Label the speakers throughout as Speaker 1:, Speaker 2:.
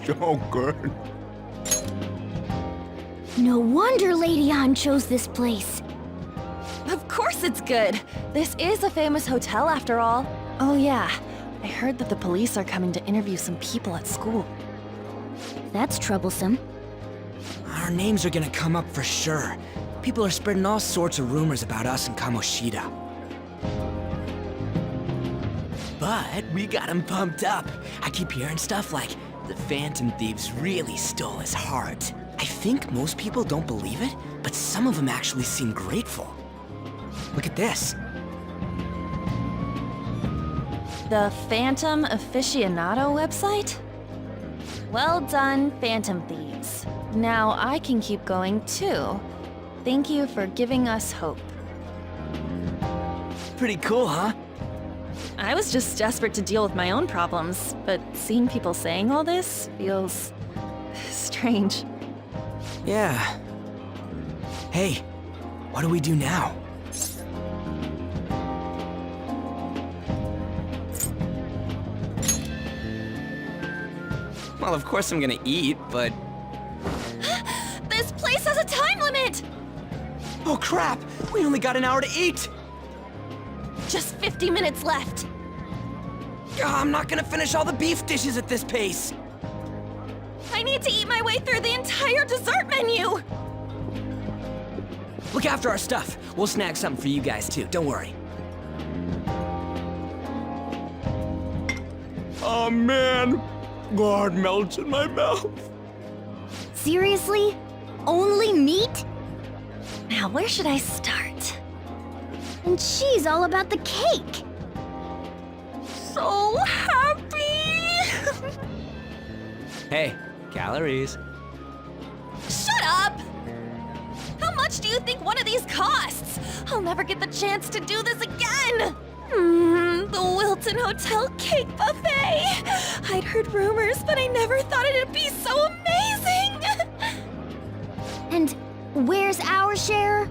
Speaker 1: So good.
Speaker 2: No wonder Lady An chose this place.
Speaker 3: Of course it's good. This is a famous hotel after all. Oh yeah, I heard that the police are coming to interview some people at school.
Speaker 2: That's troublesome.
Speaker 4: Our names are gonna come up for sure. People are spreading all sorts of rumors about us and Kamoshida. But we got him pumped up. I keep hearing stuff like, the Phantom Thieves really stole his heart. I think most people don't believe it, but some of them actually seem grateful. Look at this.
Speaker 3: The Phantom Aficionado website? Well done, Phantom Thieves. Now I can keep going too. Thank you for giving us hope.
Speaker 4: Pretty cool, huh?
Speaker 3: I was just desperate to deal with my own problems, but seeing people saying all this feels strange.
Speaker 4: Yeah. Hey, what do we do now? Well, of course I'm gonna eat, but...
Speaker 3: This place has a time limit!
Speaker 4: Oh crap! We only got an hour to eat!
Speaker 3: Just 50 minutes left.
Speaker 4: I'm not gonna finish all the beef dishes at this pace!
Speaker 3: I need to eat my way through the entire dessert menu!
Speaker 4: Look after our stuff. We'll snag something for you guys too, don't worry.
Speaker 1: Oh man, God melts in my mouth.
Speaker 2: Seriously? Only meat?
Speaker 3: Now, where should I start?
Speaker 2: And she's all about the cake.
Speaker 3: So happy!
Speaker 4: Hey, calories.
Speaker 3: Shut up! How much do you think one of these costs? I'll never get the chance to do this again! The Wilton Hotel Cake Buffet! I'd heard rumors, but I never thought it'd be so amazing!
Speaker 2: And where's our share?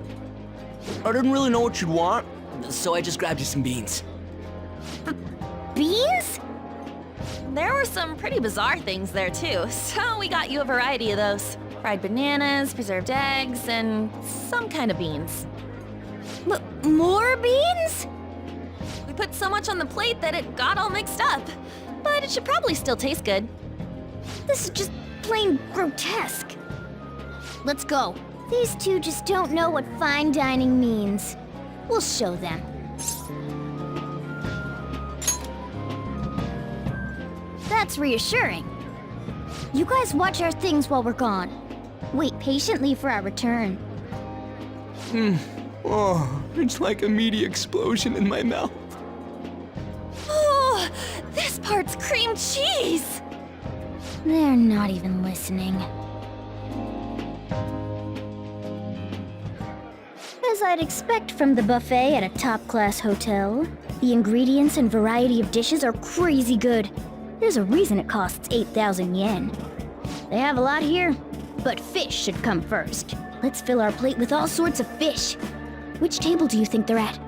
Speaker 4: I didn't really know what you'd want, so I just grabbed you some beans.
Speaker 2: Beans?
Speaker 3: There were some pretty bizarre things there too, so we got you a variety of those. Fried bananas, preserved eggs, and some kind of beans.
Speaker 2: More beans?
Speaker 3: We put so much on the plate that it got all mixed up. But it should probably still taste good.
Speaker 2: This is just plain grotesque. Let's go. These two just don't know what fine dining means. We'll show them. That's reassuring. You guys watch our things while we're gone. Wait patiently for our return.
Speaker 1: Oh, it's like a meaty explosion in my mouth.
Speaker 3: Oh, this part's cream cheese!
Speaker 2: They're not even listening. As I'd expect from the buffet at a top-class hotel, the ingredients and variety of dishes are crazy good. There's a reason it costs 8,000 yen. They have a lot here, but fish should come first. Let's fill our plate with all sorts of fish. Which table do you think they're at?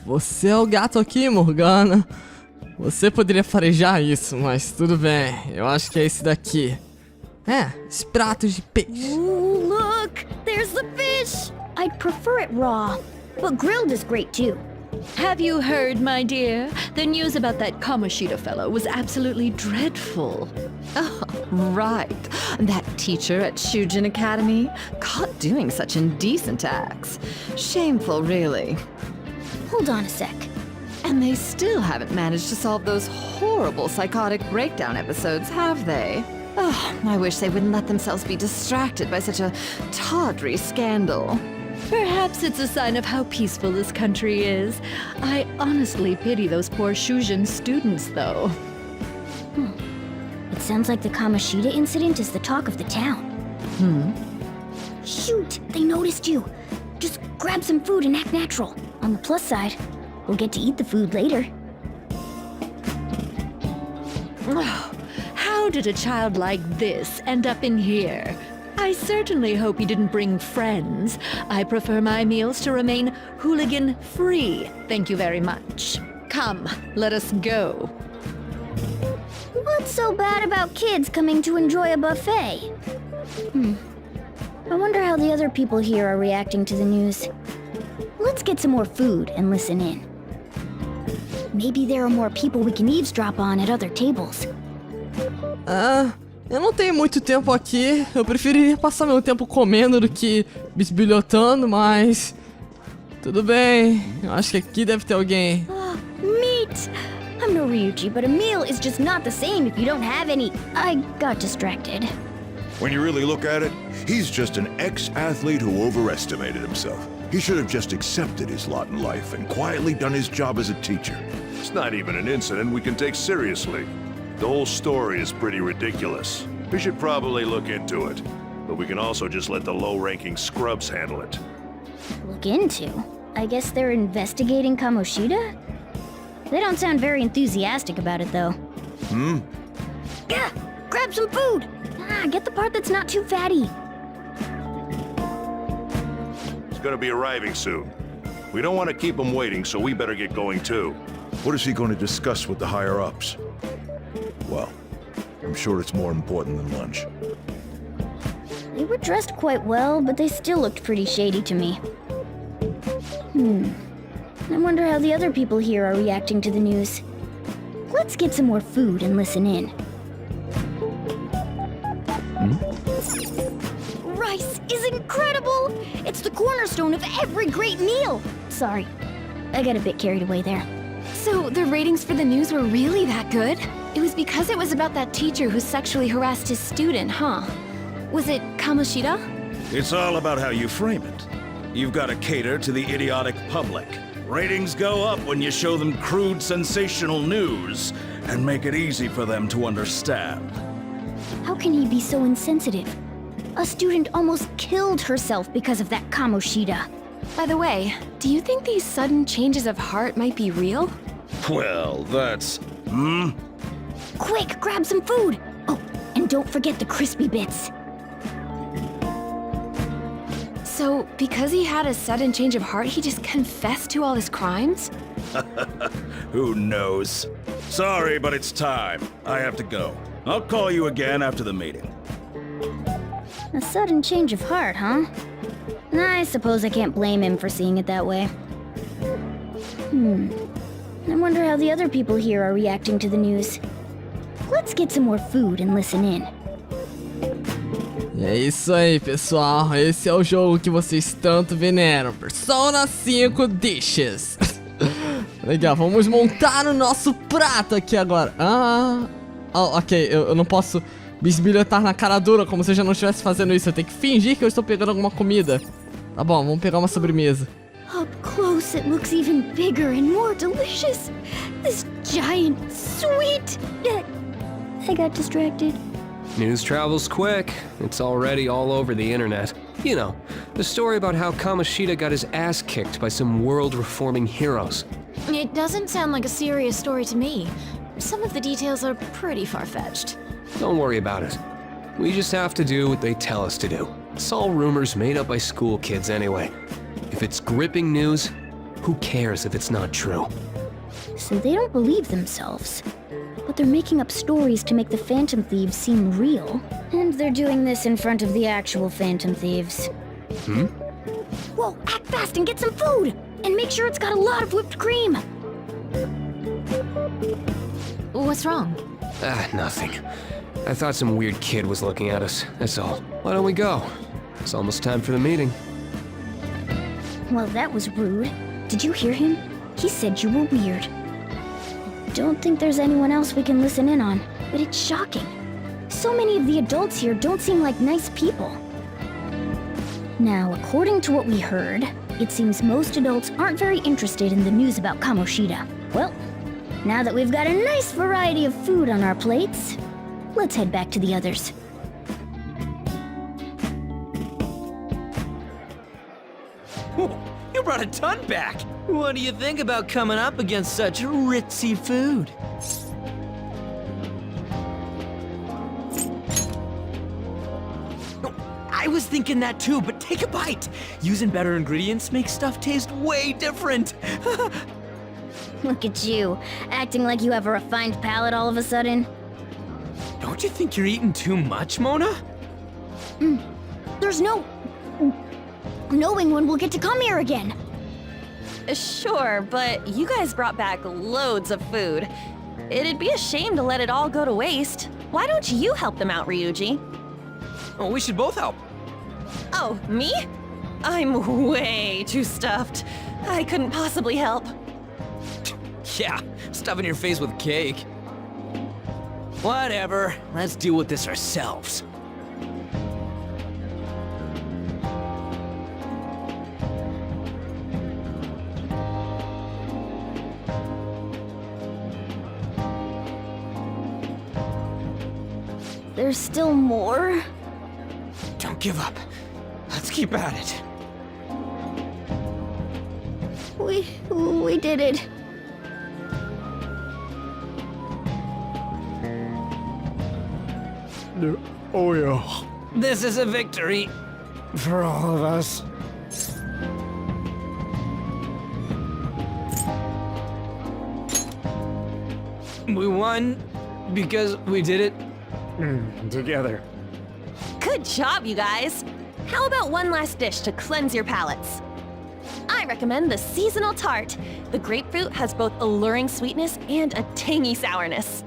Speaker 5: Você é o gato aqui, Morgana. Você poderia farejar isso, mas tudo bem. Eu acho que é esse daqui. É, esse prato de peixe.
Speaker 2: Ooh, look! There's the fish! I'd prefer it raw, but grilled is great too.
Speaker 6: Have you heard, my dear? The news about that Kamoshida fellow was absolutely dreadful. Oh, right. That teacher at Shujin Academy, caught doing such indecent acts. Shameful, really.
Speaker 2: Hold on a sec.
Speaker 6: And they still haven't managed to solve those horrible psychotic breakdown episodes, have they? Oh, I wish they wouldn't let themselves be distracted by such a tawdry scandal. Perhaps it's a sign of how peaceful this country is. I honestly pity those poor Shujin students, though.
Speaker 2: It sounds like the Kamoshida incident is the talk of the town. Shoot, they noticed you. Just grab some food and act natural. On the plus side, we'll get to eat the food later.
Speaker 6: How did a child like this end up in here? I certainly hope he didn't bring friends. I prefer my meals to remain hooligan-free. Thank you very much. Come, let us go.
Speaker 2: What's so bad about kids coming to enjoy a buffet? I wonder how the other people here are reacting to the news. Let's get some more food and listen in. Maybe there are more people we can eavesdrop on at other tables.
Speaker 5: Eu não tenho muito tempo aqui. Eu preferiria passar meu tempo comendo do que bisbilhotando, mas... Tudo bem. Eu acho que aqui deve ter alguém.
Speaker 2: Meat! I'm no Ryuji, but a meal is just not the same if you don't have any. I got distracted.
Speaker 7: When you really look at it, he's just an ex-athlete who overestimated himself. He should have just accepted his lot in life and quietly done his job as a teacher.
Speaker 8: It's not even an incident we can take seriously. The whole story is pretty ridiculous. We should probably look into it, but we can also just let the low-ranking scrubs handle it.
Speaker 2: Look into? I guess they're investigating Kamoshida? They don't sound very enthusiastic about it, though. Yeah, grab some food! Get the part that's not too fatty.
Speaker 8: He's gonna be arriving soon. We don't want to keep him waiting, so we better get going too.
Speaker 7: What is he going to discuss with the higher-ups? Well, I'm sure it's more important than lunch.
Speaker 2: They were dressed quite well, but they still looked pretty shady to me. I wonder how the other people here are reacting to the news. Let's get some more food and listen in. Rice is incredible! It's the cornerstone of every great meal! Sorry, I got a bit carried away there.
Speaker 3: So the ratings for the news were really that good? It was because it was about that teacher who sexually harassed his student, huh? Was it Kamoshida?
Speaker 9: It's all about how you frame it. You've got to cater to the idiotic public. Ratings go up when you show them crude, sensational news and make it easy for them to understand.
Speaker 2: How can he be so insensitive? A student almost killed herself because of that Kamoshida.
Speaker 3: By the way, do you think these sudden changes of heart might be real?
Speaker 9: Well, that's...
Speaker 2: Quick, grab some food! Oh, and don't forget the crispy bits.
Speaker 3: So, because he had a sudden change of heart, he just confessed to all his crimes?
Speaker 9: Who knows? Sorry, but it's time. I have to go. I'll call you again after the meeting.
Speaker 2: A sudden change of heart, huh? I suppose I can't blame him for seeing it that way. I wonder how the other people here are reacting to the news. Let's get some more food and listen in.
Speaker 5: E é isso aí, pessoal. Esse é o jogo que vocês tanto veneram. Persona 5 Dishes. Legal, vamos montar o nosso prato aqui agora. Ok, eu não posso bisbilhotar na cara dura como se eu já não estivesse fazendo isso. Eu tenho que fingir que eu estou pegando alguma comida. Tá bom, vamos pegar uma sobremesa.
Speaker 2: Up close, it looks even bigger and more delicious. This giant, sweet... I got distracted.
Speaker 10: News travels quick. It's already all over the internet. You know, the story about how Kamoshida got his ass kicked by some world-reforming heroes.
Speaker 3: It doesn't sound like a serious story to me. Some of the details are pretty far-fetched.
Speaker 10: Don't worry about it. We just have to do what they tell us to do. It's all rumors made up by school kids anyway. If it's gripping news, who cares if it's not true?
Speaker 2: So they don't believe themselves. But they're making up stories to make the Phantom Thieves seem real. And they're doing this in front of the actual Phantom Thieves. Whoa, act fast and get some food! And make sure it's got a lot of whipped cream!
Speaker 3: What's wrong?
Speaker 10: Nothing. I thought some weird kid was looking at us, that's all. Why don't we go? It's almost time for the meeting.
Speaker 2: Well, that was rude. Did you hear him? He said you were weird. Don't think there's anyone else we can listen in on, but it's shocking. So many of the adults here don't seem like nice people. Now, according to what we heard, it seems most adults aren't very interested in the news about Kamoshida. Well, now that we've got a nice variety of food on our plates, let's head back to the others.
Speaker 4: You brought a ton back. What do you think about coming up against such ritzy food? I was thinking that too, but take a bite. Using better ingredients makes stuff taste way different.
Speaker 2: Look at you, acting like you have a refined palate all of a sudden.
Speaker 4: Don't you think you're eating too much, Mona?
Speaker 2: There's no knowing when we'll get to come here again.
Speaker 3: Sure, but you guys brought back loads of food. It'd be a shame to let it all go to waste. Why don't you help them out, Ryuji?
Speaker 4: Oh, we should both help.
Speaker 3: Oh, me? I'm way too stuffed. I couldn't possibly help.
Speaker 4: Yeah, stuffing your face with cake. Whatever, let's deal with this ourselves.
Speaker 2: There's still more?
Speaker 4: Don't give up. Let's keep at it.
Speaker 2: We did it.
Speaker 1: Oh, yeah.
Speaker 4: This is a victory for all of us. We won because we did it together.
Speaker 3: Good job, you guys. How about one last dish to cleanse your palates? I recommend the seasonal tart. The grapefruit has both alluring sweetness and a tangy sourness.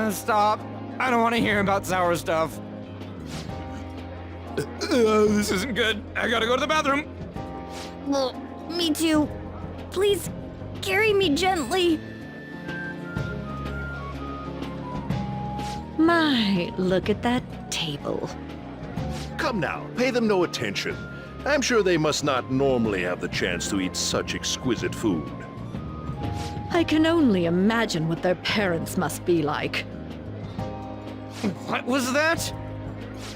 Speaker 4: Stop. I don't want to hear about sour stuff. This isn't good. I gotta go to the bathroom.
Speaker 2: Well, me too. Please, carry me gently.
Speaker 6: My, look at that table.
Speaker 8: Come now, pay them no attention. I'm sure they must not normally have the chance to eat such exquisite food.
Speaker 6: I can only imagine what their parents must be like.
Speaker 4: What was that?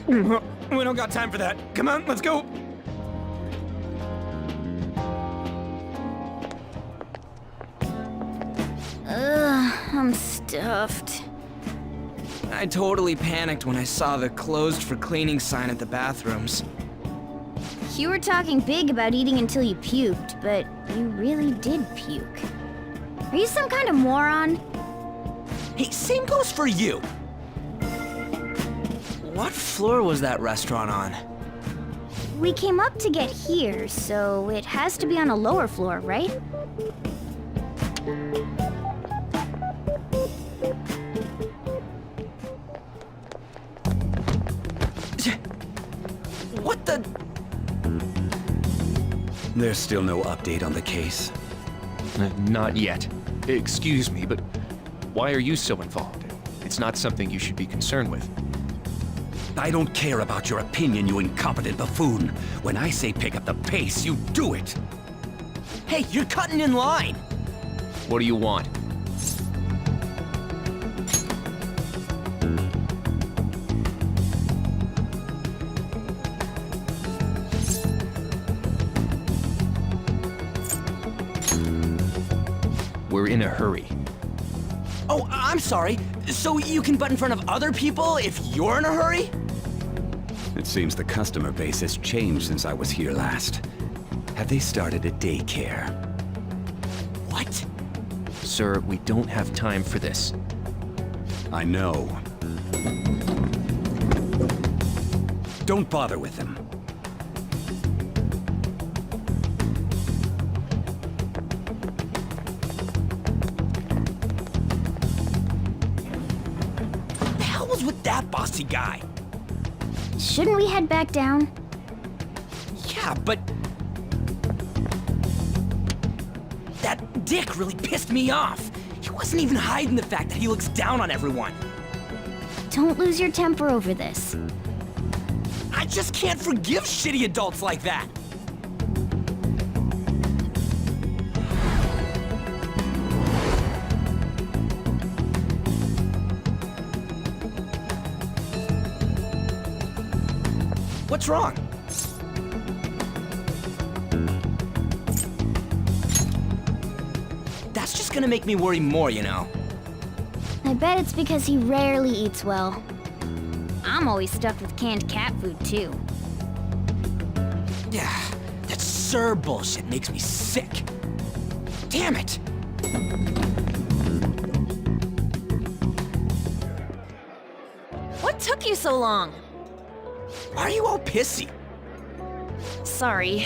Speaker 4: We don't got time for that. Come on, let's go.
Speaker 2: I'm stuffed.
Speaker 4: I totally panicked when I saw the closed for cleaning sign at the bathrooms.
Speaker 2: You were talking big about eating until you puked, but you really did puke. Are you some kind of moron?
Speaker 4: Hey, same goes for you. What floor was that restaurant on?
Speaker 2: We came up to get here, so it has to be on a lower floor, right?
Speaker 4: What the?
Speaker 11: There's still no update on the case.
Speaker 10: Not yet. Excuse me, but why are you so involved? It's not something you should be concerned with.
Speaker 11: I don't care about your opinion, you incompetent buffoon. When I say pick up the pace, you do it.
Speaker 4: Hey, you're cutting in line.
Speaker 10: What do you want? We're in a hurry.
Speaker 4: Oh, I'm sorry. So you can butt in front of other people if you're in a hurry?
Speaker 11: It seems the customer base has changed since I was here last. Have they started a daycare?
Speaker 4: What?
Speaker 10: Sir, we don't have time for this.
Speaker 11: I know. Don't bother with them.
Speaker 4: The hell was with that bossy guy?
Speaker 2: Shouldn't we head back down?
Speaker 4: Yeah, but... that dick really pissed me off. He wasn't even hiding the fact that he looks down on everyone.
Speaker 2: Don't lose your temper over this.
Speaker 4: I just can't forgive shitty adults like that. What's wrong? That's just gonna make me worry more, you know.
Speaker 2: I bet it's because he rarely eats well. I'm always stuffed with canned cat food, too.
Speaker 4: Yeah, that Sir bullshit makes me sick. Damn it!
Speaker 3: What took you so long?
Speaker 4: Why are you all pissy?
Speaker 3: Sorry.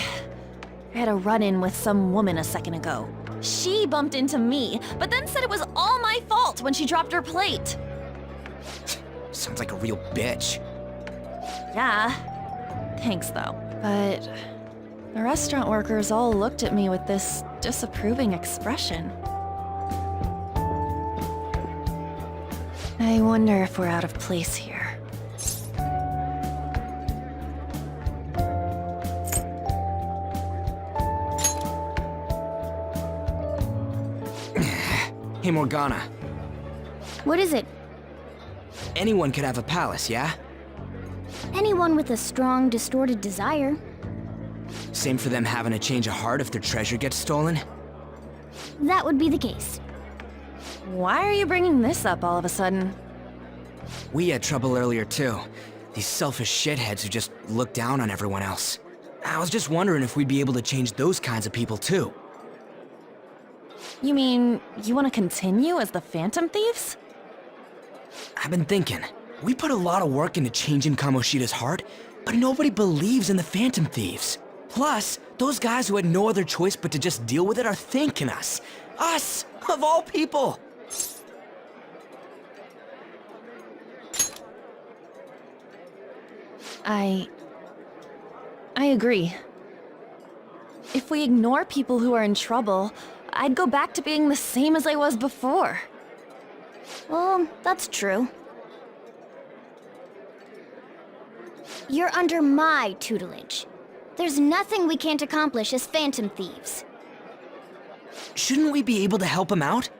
Speaker 3: I had a run-in with some woman a second ago. She bumped into me, but then said it was all my fault when she dropped her plate.
Speaker 4: Sounds like a real bitch.
Speaker 3: Yeah. Thanks, though. But the restaurant workers all looked at me with this disapproving expression. I wonder if we're out of place here.
Speaker 4: Hey, Morgana.
Speaker 2: What is it?
Speaker 4: Anyone could have a palace, yeah?
Speaker 2: Anyone with a strong, distorted desire.
Speaker 4: Same for them having a change of heart if their treasure gets stolen?
Speaker 2: That would be the case.
Speaker 3: Why are you bringing this up all of a sudden?
Speaker 4: We had trouble earlier, too. These selfish shitheads who just look down on everyone else. I was just wondering if we'd be able to change those kinds of people, too.
Speaker 3: You mean, you want to continue as the Phantom Thieves?
Speaker 4: I've been thinking. We put a lot of work into changing Kamoshida's heart, but nobody believes in the Phantom Thieves. Plus, those guys who had no other choice but to just deal with it are thanking us. Us, of all people!
Speaker 3: I agree. If we ignore people who are in trouble, I'd go back to being the same as I was before.
Speaker 2: Well, that's true. You're under my tutelage. There's nothing we can't accomplish as Phantom Thieves.
Speaker 4: Shouldn't we be able to help him out?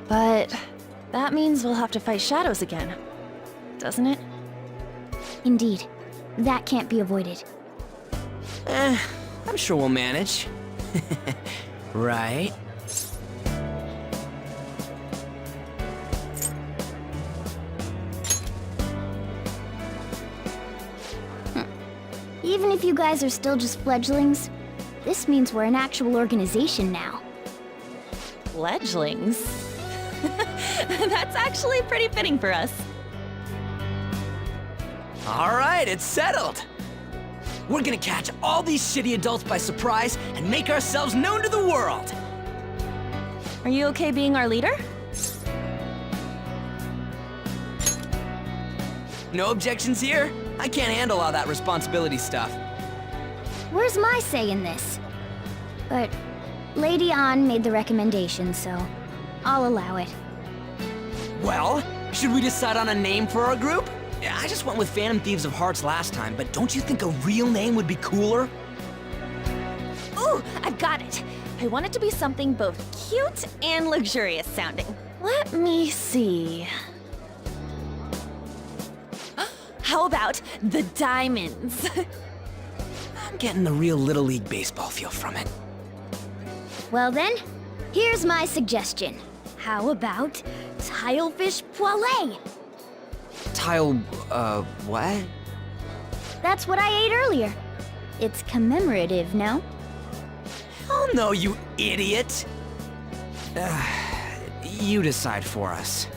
Speaker 3: But that means we'll have to fight shadows again, doesn't it?
Speaker 2: Indeed. That can't be avoided.
Speaker 4: I'm sure we'll manage. Right?
Speaker 2: Even if you guys are still just fledglings, this means we're an actual organization now.
Speaker 3: Fledglings? That's actually pretty fitting for us.
Speaker 4: All right, it's settled. We're gonna catch all these shitty adults by surprise and make ourselves known to the world.
Speaker 3: Are you okay being our leader?
Speaker 4: No objections here? I can't handle all that responsibility stuff.
Speaker 2: Where's my say in this? But Lady An made the recommendation, so I'll allow it.
Speaker 4: Well, should we decide on a name for our group? Yeah, I just went with Phantom Thieves of Hearts last time, but don't you think a real name would be cooler?
Speaker 3: Ooh, I've got it. I want it to be something both cute and luxurious sounding. Let me see. How about the Diamonds?
Speaker 4: I'm getting the real Little League Baseball feel from it.
Speaker 2: Well then, here's my suggestion. How about Tilefish Poêlée?
Speaker 4: What?
Speaker 2: That's what I ate earlier. It's commemorative, no?
Speaker 4: Oh no, you idiot! You decide for us.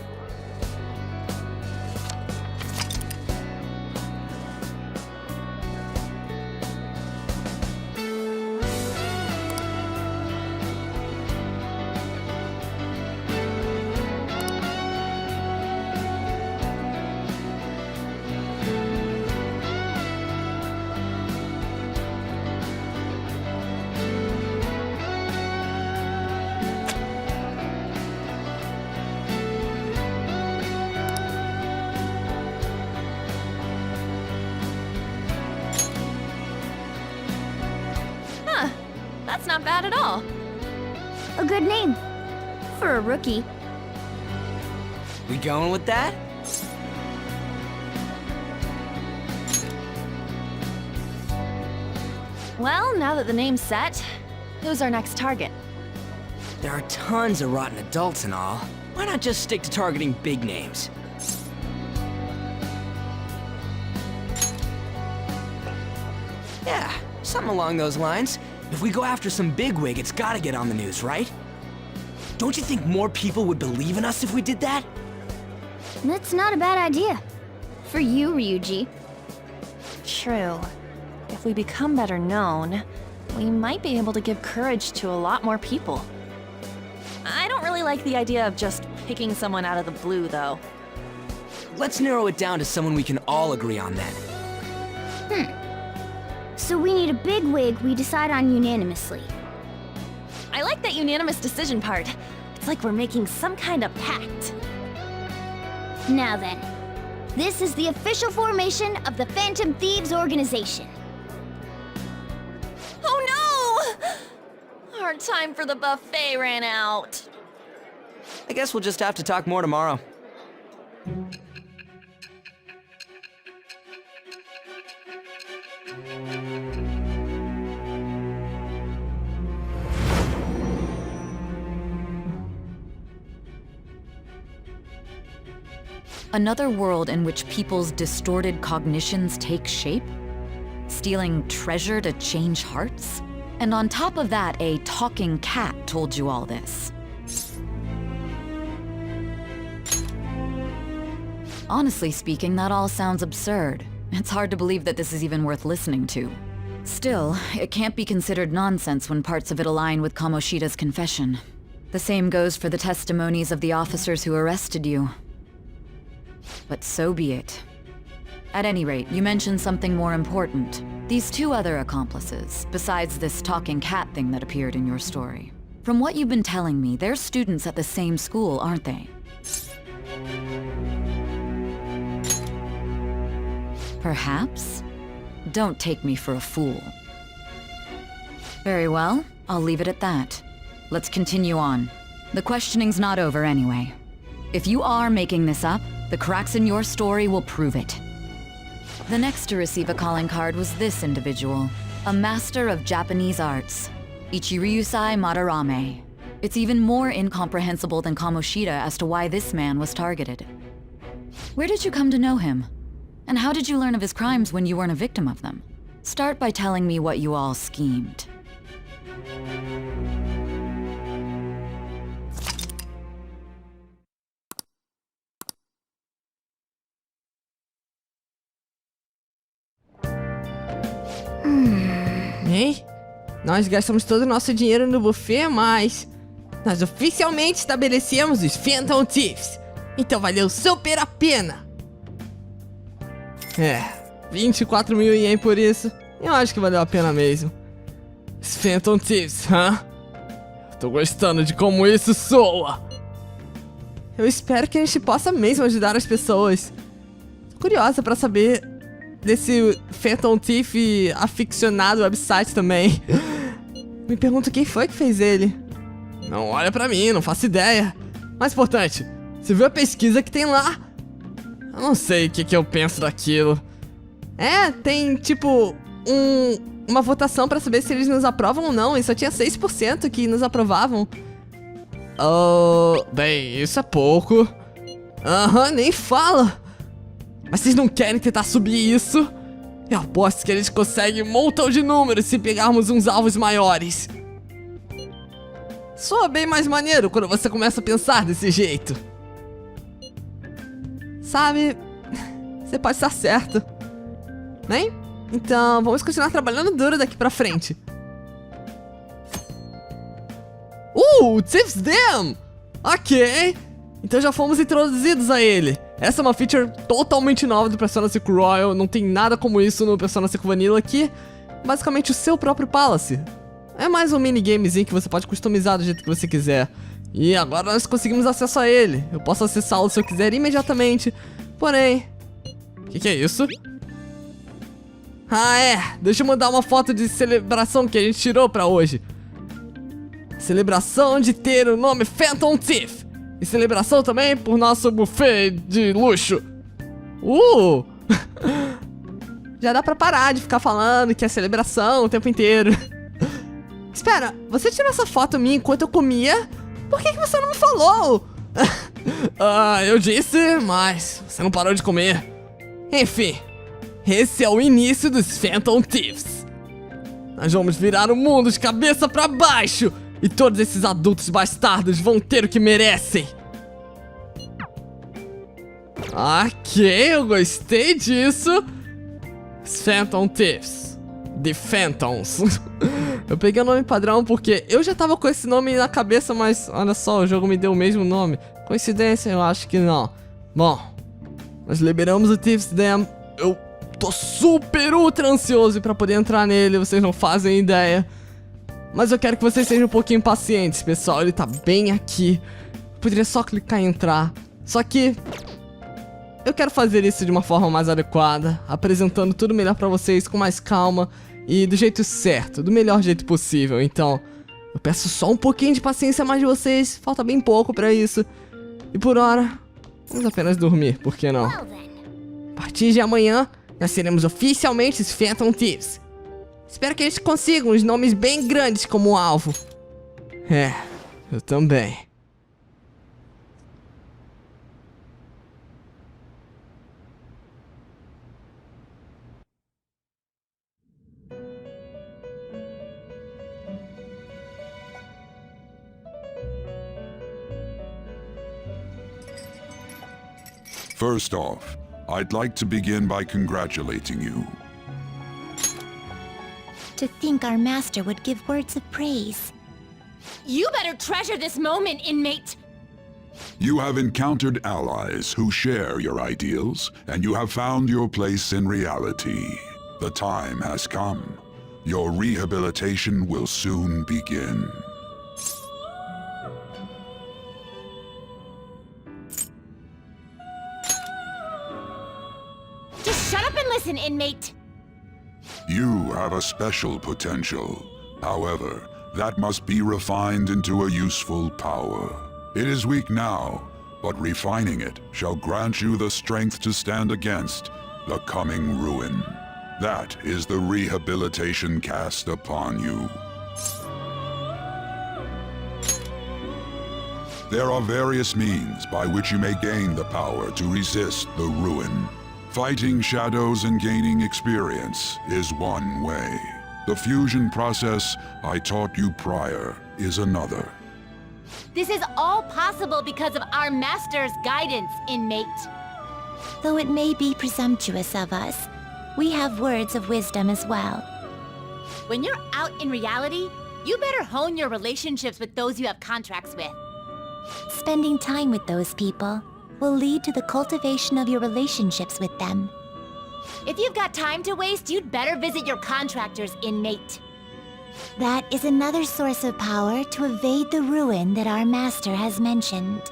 Speaker 3: That's not bad at all.
Speaker 2: A good name. For a rookie.
Speaker 4: We going with that?
Speaker 3: Well, now that the name's set, who's our next target?
Speaker 4: There are tons of rotten adults and all. Why not just stick to targeting big names? Yeah, something along those lines. If we go after some bigwig, it's gotta get on the news, right? Don't you think more people would believe in us if we did that?
Speaker 2: That's not a bad idea. For you, Ryuji.
Speaker 3: True. If we become better known, we might be able to give courage to a lot more people. I don't really like the idea of just picking someone out of the blue, though.
Speaker 4: Let's narrow it down to someone we can all agree on then.
Speaker 2: So we need a bigwig we decide on unanimously.
Speaker 3: I like that unanimous decision part. It's like we're making some kind of pact.
Speaker 2: Now then, this is the official formation of the Phantom Thieves organization.
Speaker 3: Oh no! Our time for the buffet ran out.
Speaker 4: I guess we'll just have to talk more tomorrow.
Speaker 12: Another world in which people's distorted cognitions take shape? Stealing treasure to change hearts? And on top of that, a talking cat told you all this. Honestly speaking, that all sounds absurd. It's hard to believe that this is even worth listening to. Still, it can't be considered nonsense when parts of it align with Kamoshida's confession. The same goes for the testimonies of the officers who arrested you. But so be it. At any rate, you mentioned something more important. These two other accomplices, besides this talking cat thing that appeared in your story. From what you've been telling me, they're students at the same school, aren't they? Perhaps? Don't take me for a fool. Very well, I'll leave it at that. Let's continue on. The questioning's not over anyway. If you are making this up, the cracks in your story will prove it. The next to receive a calling card was this individual, a master of Japanese arts, Ichiryusai Madarame. It's even more incomprehensible than Kamoshida as to why this man was targeted. Where did you come to know him? And how did you learn of his crimes when you weren't a victim of them? Start by telling me what you all schemed.
Speaker 5: Ei, nós gastamos todo o nosso dinheiro no buffet, mas nós oficialmente estabelecemos os Phantom Thieves. Então valeu super a pena. 24 mil ien por isso. Eu acho que valeu a pena mesmo. Os Phantom Thieves, hã? Tô gostando de como isso soa. Eu espero que a gente possa mesmo ajudar as pessoas. Tô curiosa pra saber desse Phantom Thief aficionado website também. Me pergunto quem foi que fez ele. Não olha pra mim, não faço ideia. Mais importante, você viu a pesquisa que tem lá? Eu não sei o que eu penso daquilo. Tem tipo uma votação pra saber se eles nos aprovam ou não. E só tinha 6% que nos aprovavam. Bem, isso é pouco. Nem fala. Mas vocês não querem tentar subir isso? Eu aposto que eles conseguem um montão de números se pegarmos uns alvos maiores. Soa bem mais maneiro quando você começa a pensar desse jeito. Sabe, você pode estar certo. Bem, então vamos continuar trabalhando duro daqui pra frente. Thieves Dam! Ok, então já fomos introduzidos a ele. Essa é uma feature totalmente nova do Persona 5 Royal, não tem nada como isso no Persona 5 Vanilla aqui. Basicamente o seu próprio Palace. É mais um minigamezinho que você pode customizar do jeito que você quiser. E agora nós conseguimos acesso a ele. Eu posso acessá-lo se eu quiser imediatamente. Porém... O que é isso? Deixa eu mandar uma foto de celebração que a gente tirou pra hoje. Celebração de ter o nome Phantom Thief. E celebração também por nosso buffet de luxo. Já dá pra parar de ficar falando que é celebração o tempo inteiro. Espera, você tirou essa foto minha enquanto eu comia? Por que você não me falou? Eu disse, mas você não parou de comer. Enfim, esse é o início dos Phantom Thieves. Nós vamos virar o mundo de cabeça pra baixo e todos esses adultos bastardos vão ter o que merecem. Ok, eu gostei disso. Phantom Thieves. The Phantoms. Eu peguei o nome padrão porque eu já tava com esse nome na cabeça, mas olha só, o jogo me deu o mesmo nome. Coincidência? Eu acho que não. Bom, nós liberamos o Thieves Dam. Eu tô super ultra ansioso pra poder entrar nele, vocês não fazem ideia. Mas eu quero que vocês sejam um pouquinho pacientes, pessoal. Ele tá bem aqui. Eu poderia só clicar em entrar. Só que eu quero fazer isso de uma forma mais adequada, apresentando tudo melhor pra vocês com mais calma e do jeito certo, do melhor jeito possível. Então, eu peço só um pouquinho de paciência a mais de vocês, falta bem pouco pra isso. E por hora, vamos apenas dormir, por que não? A partir de amanhã, nós seremos oficialmente os Phantom Thieves. Espero que eles consigam uns nomes bem grandes como alvo. Eu também.
Speaker 7: First off, I'd like to begin by congratulating you.
Speaker 13: To think our master would give words of praise.
Speaker 3: You better treasure this moment, inmate!
Speaker 7: You have encountered allies who share your ideals, and you have found your place in reality. The time has come. Your rehabilitation will soon begin.
Speaker 3: Just shut up and listen, inmate!
Speaker 7: You have a special potential. However, that must be refined into a useful power. It is weak now, but refining it shall grant you the strength to stand against the coming ruin. That is the rehabilitation cast upon you. There are various means by which you may gain the power to resist the ruin. Fighting shadows and gaining experience is one way. The fusion process I taught you prior is another.
Speaker 3: This is all possible because of our master's guidance, inmate.
Speaker 13: Though it may be presumptuous of us, we have words of wisdom as well.
Speaker 3: When you're out in reality, you better hone your relationships with those you have contracts with.
Speaker 13: Spending time with those people will lead to the cultivation of your relationships with them.
Speaker 3: If you've got time to waste, you'd better visit your contractors, inmate.
Speaker 13: That is another source of power to evade the ruin that our master has mentioned.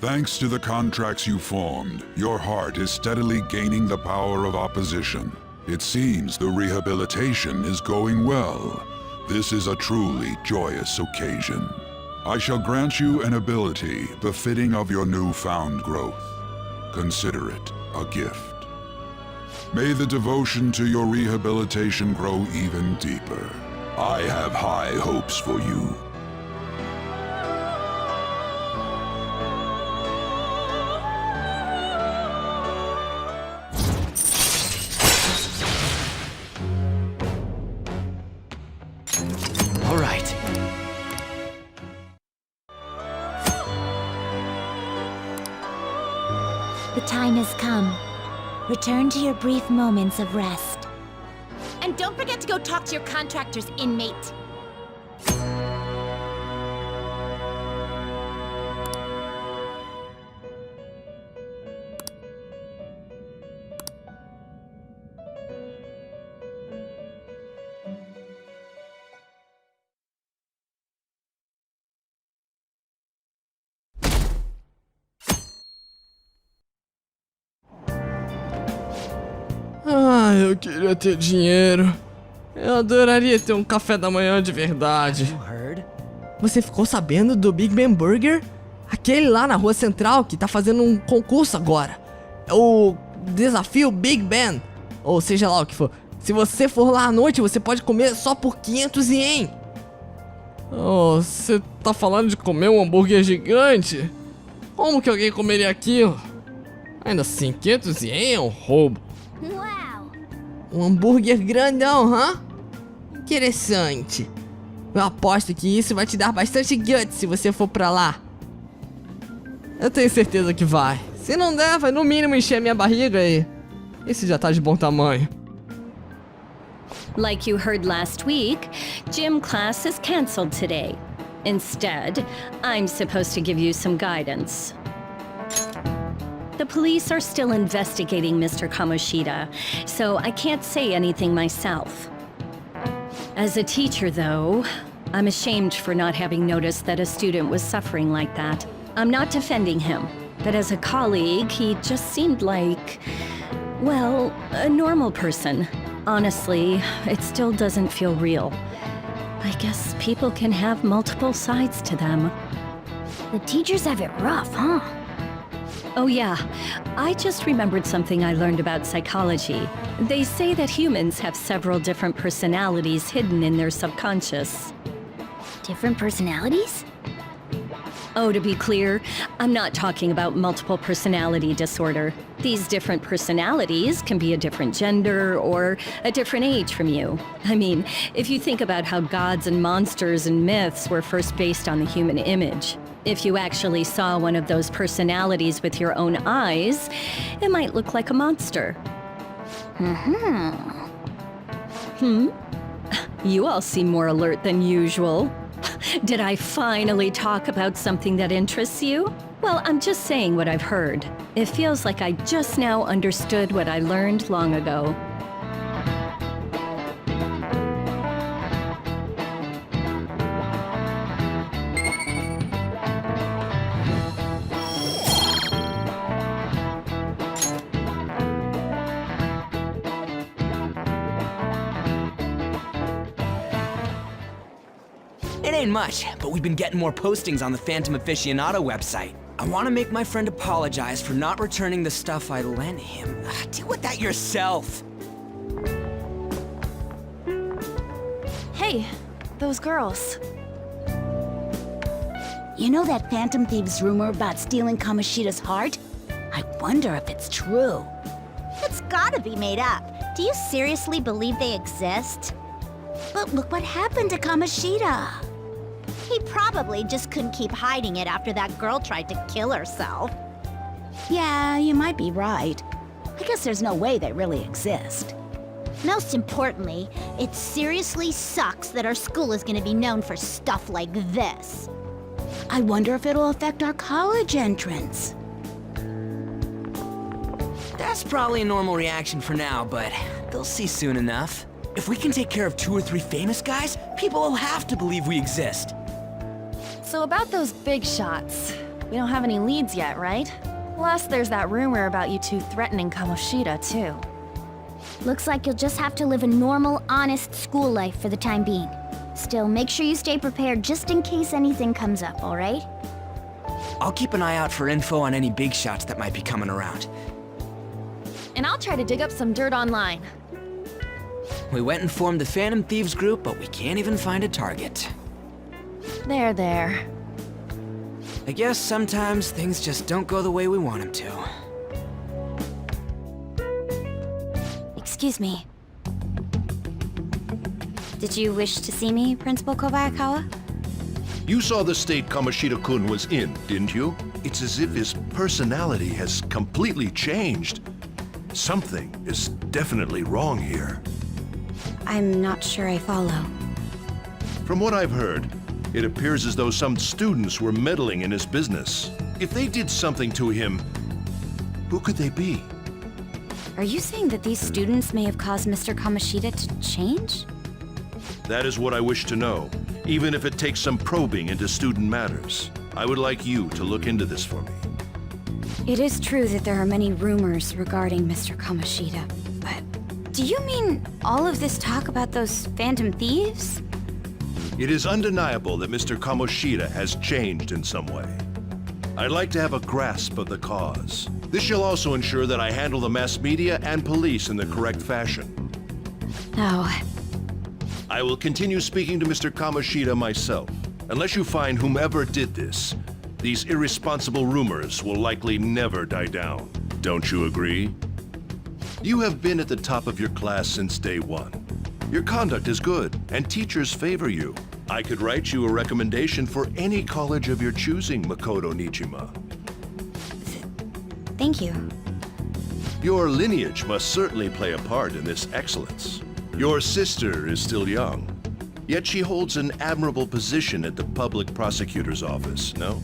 Speaker 7: Thanks to the contracts you formed, your heart is steadily gaining the power of opposition. It seems the rehabilitation is going well. This is a truly joyous occasion. I shall grant you an ability befitting of your newfound growth. Consider it a gift. May the devotion to your rehabilitation grow even deeper. I have high hopes for you.
Speaker 4: All right.
Speaker 13: The time has come. Return to your brief moments of rest.
Speaker 3: And don't forget to go talk to your contractors, inmate.
Speaker 5: Eu queria ter dinheiro. Eu adoraria ter um café da manhã de verdade. Você ficou sabendo do Big Ben Burger? Aquele lá na rua central que tá fazendo um concurso agora. É o desafio Big Ben. Ou seja lá o que for. Se você for lá à noite, você pode comer só por 500 ien. Oh, você tá falando de comer um hambúrguer gigante? Como que alguém comeria aquilo? Ainda assim, 500 ien é um roubo.
Speaker 2: Wow.
Speaker 5: Um hambúrguer grandão, hã? Interessante. Eu aposto que isso vai te dar bastante guts se você for pra lá. Eu tenho certeza que vai. Se não der, vai no mínimo encher minha barriga e... Esse já tá de bom tamanho.
Speaker 14: Like you heard last week, gym class is canceled today. Instead, I'm supposed to give you some guidance. The police are still investigating Mr. Kamoshida, so I can't say anything myself. As a teacher, though, I'm ashamed for not having noticed that a student was suffering like that. I'm not defending him, but as a colleague, he just seemed like, well, a normal person. Honestly, it still doesn't feel real. I guess people can have multiple sides to them.
Speaker 2: The teachers have it rough, huh?
Speaker 14: Oh yeah, I just remembered something I learned about psychology. They say that humans have several different personalities hidden in their subconscious.
Speaker 2: Different personalities?
Speaker 14: Oh, to be clear, I'm not talking about multiple personality disorder. These different personalities can be a different gender or a different age from you. I mean, if you think about how gods and monsters and myths were first based on the human image, if you actually saw one of those personalities with your own eyes, it might look like a monster. You all seem more alert than usual. Did I finally talk about something that interests you? Well, I'm just saying what I've heard. It feels like I just now understood what I learned long ago.
Speaker 4: It ain't much, but we've been getting more postings on the Phantom Aficionado website. I want to make my friend apologize for not returning the stuff I lent him. Deal with that yourself.
Speaker 3: Hey, those girls.
Speaker 13: You know that Phantom Thieves rumor about stealing Kamoshida's heart? I wonder if it's true.
Speaker 2: It's gotta be made up. Do you seriously believe they exist?
Speaker 13: But look what happened to Kamoshida.
Speaker 2: He probably just couldn't keep hiding it after that girl tried to kill herself.
Speaker 13: Yeah, you might be right. I guess there's no way they really exist.
Speaker 2: Most importantly, it seriously sucks that our school is gonna be known for stuff like this.
Speaker 13: I wonder if it'll affect our college entrance.
Speaker 4: That's probably a normal reaction for now, but they'll see soon enough. If we can take care of 2 or 3 famous guys, people will have to believe we exist.
Speaker 3: So about those big shots, we don't have any leads yet, right? Plus, there's that rumor about you two threatening Kamoshida, too.
Speaker 2: Looks like you'll just have to live a normal, honest school life for the time being. Still, make sure you stay prepared just in case anything comes up, alright?
Speaker 4: I'll keep an eye out for info on any big shots that might be coming around.
Speaker 3: And I'll try to dig up some dirt online.
Speaker 4: We went and formed the Phantom Thieves group, but we can't even find a target.
Speaker 3: There.
Speaker 4: I guess sometimes things just don't go the way we want them to.
Speaker 2: Excuse me. Did you wish to see me, Principal Kobayakawa?
Speaker 8: You saw the state Kamoshida-kun was in, didn't you? It's as if his personality has completely changed. Something is definitely wrong here.
Speaker 2: I'm not sure I follow.
Speaker 8: From what I've heard, it appears as though some students were meddling in his business. If they did something to him, who could they be?
Speaker 2: Are you saying that these students may have caused Mr. Kamoshida to change?
Speaker 8: That is what I wish to know, even if it takes some probing into student matters. I would like you to look into this for me.
Speaker 2: It is true that there are many rumors regarding Mr. Kamoshida, but do you mean all of this talk about those Phantom Thieves?
Speaker 8: It is undeniable that Mr. Kamoshida has changed in some way. I'd like to have a grasp of the cause. This shall also ensure that I handle the mass media and police in the correct fashion.
Speaker 2: Oh.
Speaker 8: I will continue speaking to Mr. Kamoshida myself. Unless you find whomever did this, these irresponsible rumors will likely never die down. Don't you agree? You have been at the top of your class since day one. Your conduct is good, and teachers favor you. I could write you a recommendation for any college of your choosing, Makoto Nijima.
Speaker 13: Thank you.
Speaker 8: Your lineage must certainly play a part in this excellence. Your sister is still young, yet she holds an admirable position at the public prosecutor's office, no?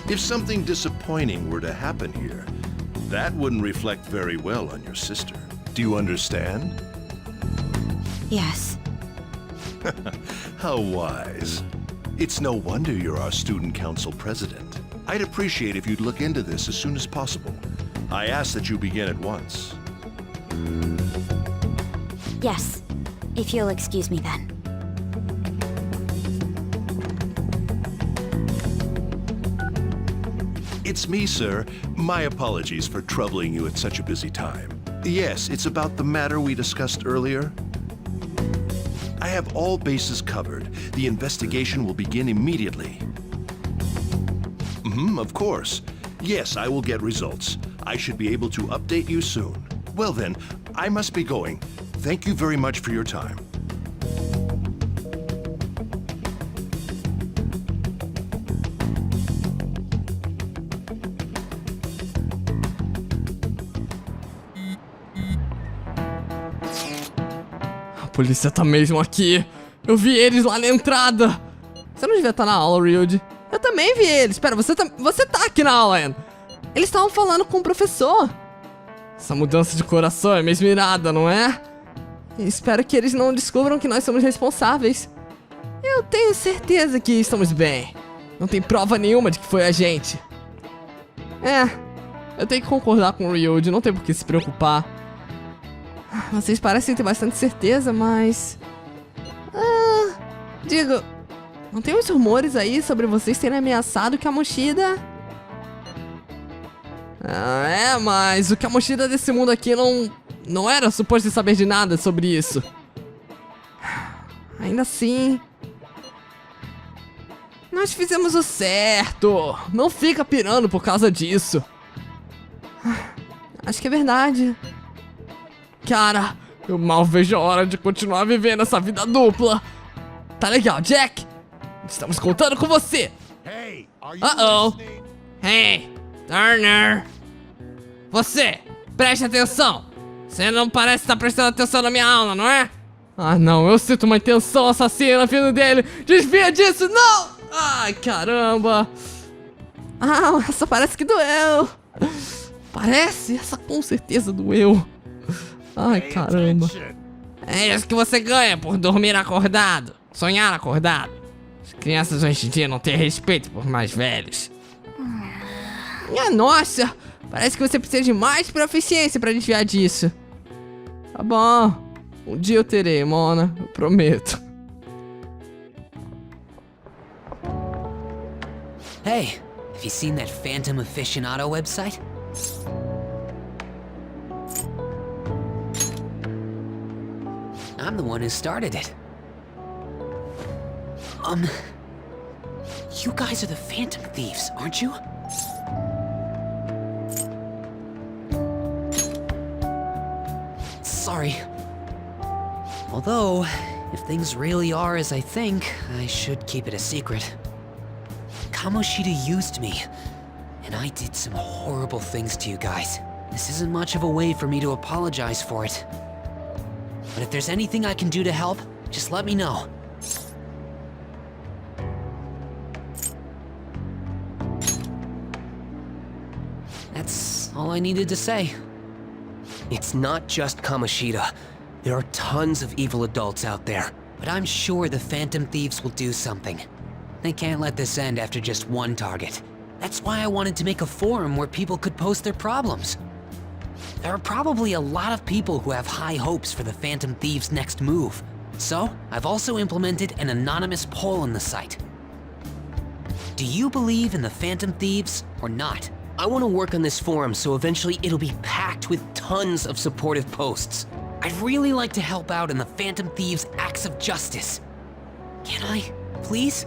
Speaker 8: If something disappointing were to happen here, that wouldn't reflect very well on your sister. Do you understand?
Speaker 13: Yes.
Speaker 8: How wise. It's no wonder you're our student council president. I'd appreciate if you'd look into this as soon as possible. I ask that you begin at once.
Speaker 13: Yes. If you'll excuse me then.
Speaker 8: It's me, sir. My apologies for troubling you at such a busy time. Yes, it's about the matter we discussed earlier. I have all bases covered. The investigation will begin immediately. Of course. Yes, I will get results. I should be able to update you soon. Well then, I must be going. Thank you very much for your time.
Speaker 5: A polícia tá mesmo aqui. Eu vi eles lá na entrada. Você não devia estar na aula, Ryuji. Eu também vi eles. Espera, você tá aqui na aula, Anne. Eles estavam falando com o professor. Essa mudança de coração é mesmo irada, não é? E espero que eles não descubram que nós somos responsáveis. Eu tenho certeza que estamos bem. Não tem prova nenhuma de que foi a gente. Eu tenho que concordar com o Ryuji, não tem por que se preocupar. Vocês parecem ter bastante certeza, mas... digo... Não tem uns rumores aí sobre vocês terem ameaçado o Kamoshida? Mas o Kamoshida desse mundo aqui não era suposto saber de nada sobre isso. Ainda assim... Nós fizemos o certo. Não fica pirando por causa disso. Acho que é verdade. Cara, eu mal vejo a hora de continuar vivendo essa vida dupla. Tá legal, Jack? Estamos contando com você. Hey, Turner. Você, preste atenção. Você não parece estar prestando atenção na minha aula, não é? Não, eu sinto uma intenção assassina vindo dele. Desvia disso, não! Ai, caramba. Essa parece que doeu. Parece? Essa com certeza doeu. Ai, caramba. É isso que você ganha por dormir acordado. Sonhar acordado. As crianças hoje em dia não têm respeito por mais velhos. Minha nossa. Parece que você precisa de mais proficiência pra desviar disso. Tá bom. Um dia eu terei, Mona. Eu prometo.
Speaker 4: Hey, have you seen that Phantom Aficionado website? I'm the one who started it. You guys are the Phantom Thieves, aren't you? Sorry. Although, if things really are as I think, I should keep it a secret. Kamoshida used me, and I did some horrible things to you guys. This isn't much of a way for me to apologize for it. But if there's anything I can do to help, just let me know. That's all I needed to say.
Speaker 10: It's not just Kamoshida. There are tons of evil adults out there.
Speaker 4: But I'm sure the Phantom Thieves will do something. They can't let this end after just one target. That's why I wanted to make a forum where people could post their problems. There are probably a lot of people who have high hopes for the Phantom Thieves' next move. So, I've also implemented an anonymous poll on the site. Do you believe in the Phantom Thieves or not?
Speaker 10: I want to work on this forum so eventually it'll be packed with tons of supportive posts.
Speaker 4: I'd really like to help out in the Phantom Thieves' acts of justice. Can I, please?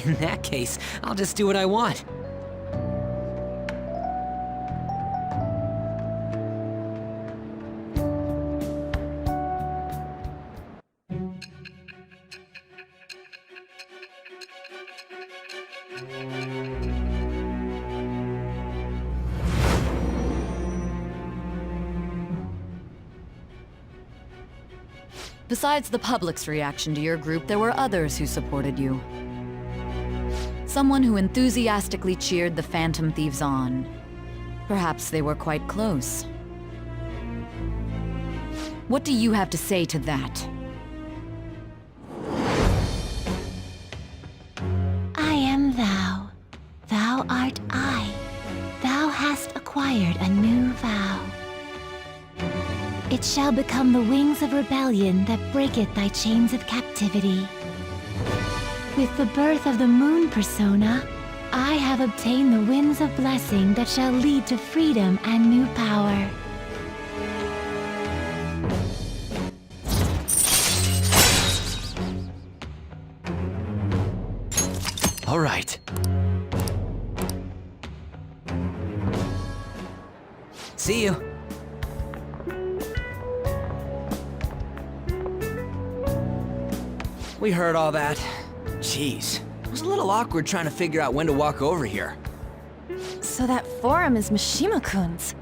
Speaker 4: In that case, I'll just do what I want.
Speaker 12: Besides the public's reaction to your group, there were others who supported you. Someone who enthusiastically cheered the Phantom Thieves on. Perhaps they were quite close. What do you have to say to that?
Speaker 13: I am thou. Thou art I. Thou hast acquired a new vow. It shall become the wings of rebellion that breaketh thy chains of captivity. With the birth of the moon persona, I have obtained the winds of blessing that shall lead to freedom and new power.
Speaker 4: All right. See you. We heard all that. Jeez, it was a little awkward trying to figure out when to walk over here.
Speaker 3: So that forum is Mishima-kun's.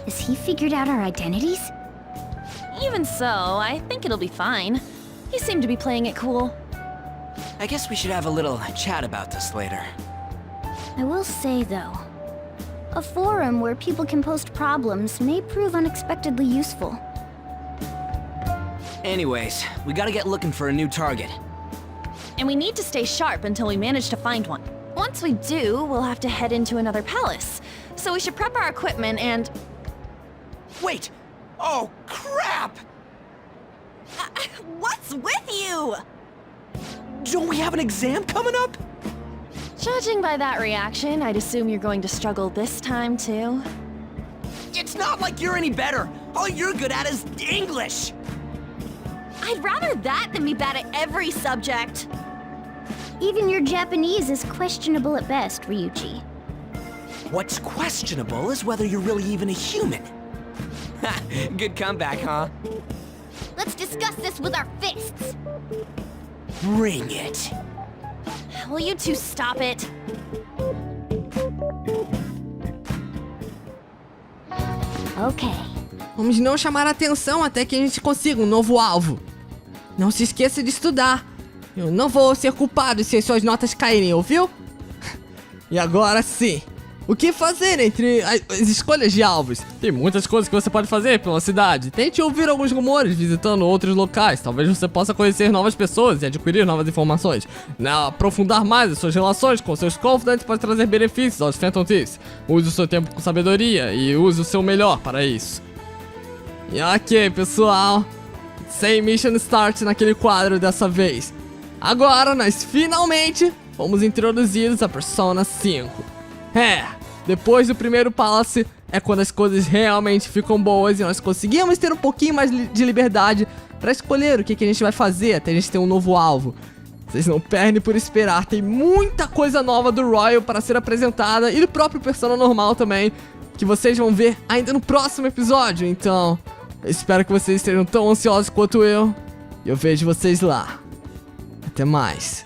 Speaker 2: Has he figured out our identities?
Speaker 3: Even so, I think it'll be fine. He seemed to be playing it cool.
Speaker 4: I guess we should have a little chat about this later.
Speaker 2: I will say, though, a forum where people can post problems may prove unexpectedly useful.
Speaker 4: Anyways, we gotta get looking for a new target.
Speaker 3: And we need to stay sharp until we manage to find one. Once we do, we'll have to head into another palace. So we should prep our equipment and...
Speaker 4: Wait! Oh, crap!
Speaker 3: What's with you?
Speaker 4: Don't we have an exam coming up?
Speaker 3: Judging by that reaction, I'd assume you're going to struggle this time, too.
Speaker 4: It's not like you're any better. All you're good at is English.
Speaker 3: I'd rather that than be bad at every subject.
Speaker 2: Even your Japanese is questionable at best, Ryuji.
Speaker 4: What's questionable is whether you're really even a human. Ha, good comeback, huh?
Speaker 2: Let's discuss this with our fists.
Speaker 4: Bring it.
Speaker 3: Will you two stop it?
Speaker 2: Ok.
Speaker 5: Vamos não chamar a atenção até que a gente consiga um novo alvo. Não se esqueça de estudar. Eu não vou ser culpado se as suas notas caírem, ouviu? E agora sim. O que fazer entre as escolhas de alvos? Tem muitas coisas que você pode fazer pela cidade. Tente ouvir alguns rumores visitando outros locais. Talvez você possa conhecer novas pessoas e adquirir novas informações. Aprofundar mais as suas relações com seus confidentes pode trazer benefícios aos Phantom Thieves. Use o seu tempo com sabedoria e use o seu melhor para isso. E ok, pessoal. Sem Mission Start naquele quadro dessa vez. Agora nós finalmente fomos introduzidos a Persona 5. Depois do primeiro Palace é quando as coisas realmente ficam boas e nós conseguimos ter um pouquinho mais de liberdade pra escolher o que a gente vai fazer até a gente ter um novo alvo. Vocês não perdem por esperar, tem muita coisa nova do Royal para ser apresentada e do próprio Persona normal também, que vocês vão ver ainda no próximo episódio. Então, eu espero que vocês estejam tão ansiosos quanto eu e eu vejo vocês lá. Até mais.